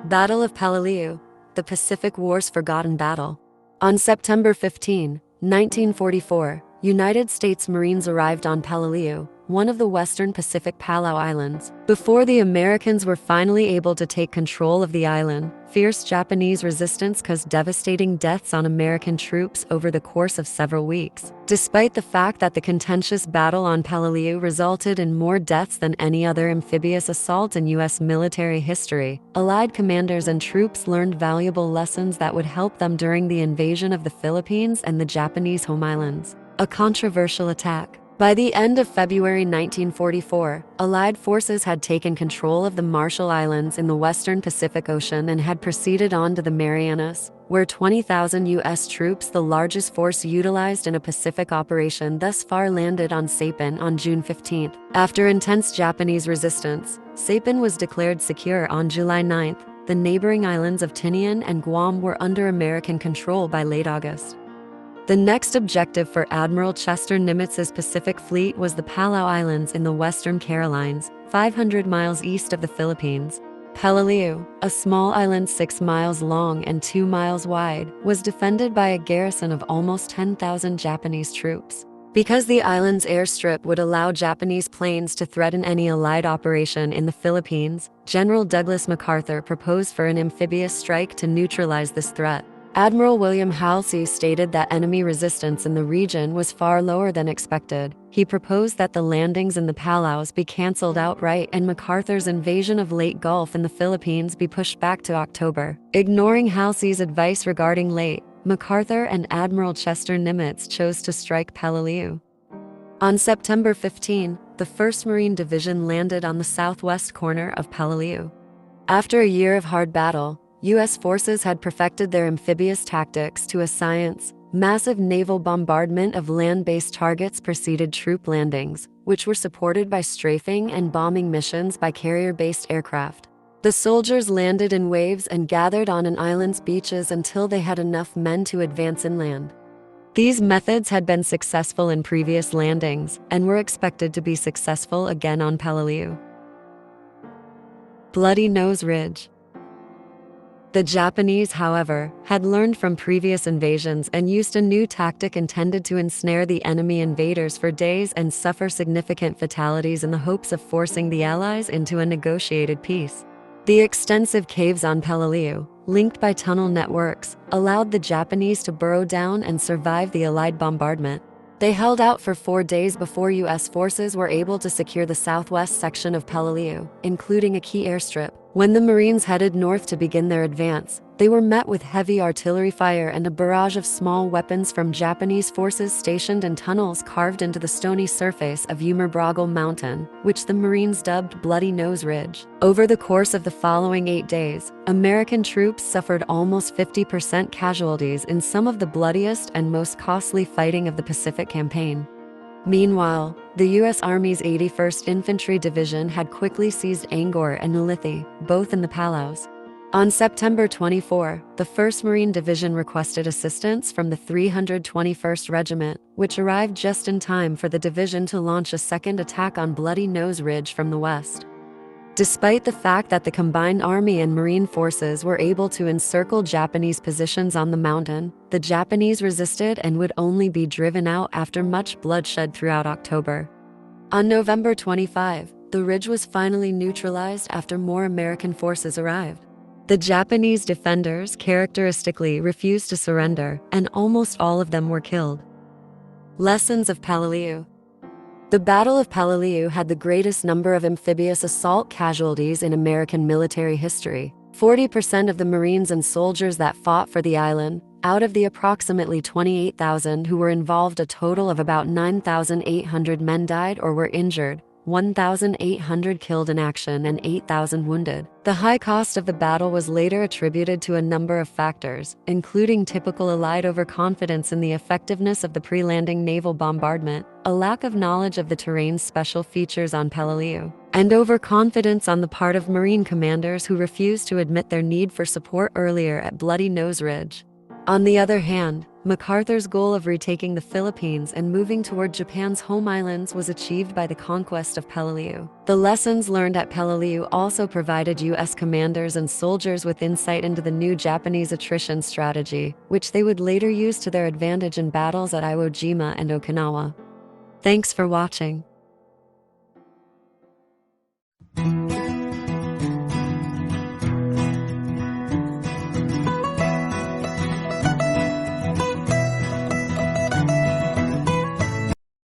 Battle of Peleliu, the Pacific War's forgotten battle. On September 15, 1944, United States Marines arrived on Peleliu, one of the western Pacific Palau Islands. Before the Americans were finally able to take control of the island, fierce Japanese resistance caused devastating deaths on American troops over the course of several weeks. Despite the fact that the contentious battle on Peleliu resulted in more deaths than any other amphibious assault in U.S. military history, Allied commanders and troops learned valuable lessons that would help them during the invasion of the Philippines and the Japanese home islands. A controversial attack. By the end of February 1944, Allied forces had taken control of the Marshall Islands in the western Pacific Ocean and had proceeded on to the Marianas, where 20,000 U.S. troops, the largest force utilized in a Pacific operation thus far, landed on Saipan on June 15. After intense Japanese resistance, Saipan was declared secure on July 9. The neighboring islands of Tinian and Guam were under American control by late August. The next objective for Admiral Chester Nimitz's Pacific Fleet was the Palau Islands in the Western Carolines, 500 miles east of the Philippines. Peleliu, a small island 6 miles long and 2 miles wide, was defended by a garrison of almost 10,000 Japanese troops. Because the island's airstrip would allow Japanese planes to threaten any Allied operation in the Philippines, General Douglas MacArthur proposed for an amphibious strike to neutralize this threat. Admiral William Halsey stated that enemy resistance in the region was far lower than expected. He proposed that the landings in the Palaus be cancelled outright and MacArthur's invasion of Leyte Gulf in the Philippines be pushed back to October. Ignoring Halsey's advice regarding Leyte, MacArthur and Admiral Chester Nimitz chose to strike Peleliu. On September 15, the 1st Marine Division landed on the southwest corner of Peleliu. After a year of hard battle, U.S. forces had perfected their amphibious tactics to a science. Massive naval bombardment of land-based targets preceded troop landings, which were supported by strafing and bombing missions by carrier-based aircraft. The soldiers landed in waves and gathered on an island's beaches until they had enough men to advance inland. These methods had been successful in previous landings and were expected to be successful again on Peleliu. Bloody Nose Ridge. The Japanese, however, had learned from previous invasions and used a new tactic intended to ensnare the enemy invaders for days and suffer significant fatalities in the hopes of forcing the Allies into a negotiated peace. The extensive caves on Peleliu, linked by tunnel networks, allowed the Japanese to burrow down and survive the Allied bombardment. They held out for 4 days before U.S. forces were able to secure the southwest section of Peleliu, including a key airstrip. When the Marines headed north to begin their advance, they were met with heavy artillery fire and a barrage of small weapons from Japanese forces stationed in tunnels carved into the stony surface of Umurbragal Mountain, which the Marines dubbed Bloody Nose Ridge. Over the course of the following 8 days, American troops suffered almost 50% casualties in some of the bloodiest and most costly fighting of the Pacific Campaign. Meanwhile, the U.S. Army's 81st Infantry Division had quickly seized Angkor and Ulithi, both in the Palaus. On September 24, the 1st Marine Division requested assistance from the 321st Regiment, which arrived just in time for the division to launch a second attack on Bloody Nose Ridge from the west. Despite the fact that the combined Army and Marine forces were able to encircle Japanese positions on the mountain, the Japanese resisted and would only be driven out after much bloodshed throughout October. On November 25, the ridge was finally neutralized after more American forces arrived. The Japanese defenders characteristically refused to surrender, and almost all of them were killed. Lessons of Peleliu. The Battle of Peleliu had the greatest number of amphibious assault casualties in American military history. 40% of the Marines and soldiers that fought for the island, out of the approximately 28,000 who were involved, a total of about 9,800 men died or were injured, 1,800 killed in action and 8,000 wounded. The high cost of the battle was later attributed to a number of factors, including typical Allied overconfidence in the effectiveness of the pre-landing naval bombardment, a lack of knowledge of the terrain's special features on Peleliu, and overconfidence on the part of Marine commanders who refused to admit their need for support earlier at Bloody Nose Ridge. On the other hand, MacArthur's goal of retaking the Philippines and moving toward Japan's home islands was achieved by the conquest of Peleliu. The lessons learned at Peleliu also provided U.S. commanders and soldiers with insight into the new Japanese attrition strategy, which they would later use to their advantage in battles at Iwo Jima and Okinawa. Thanks for watching.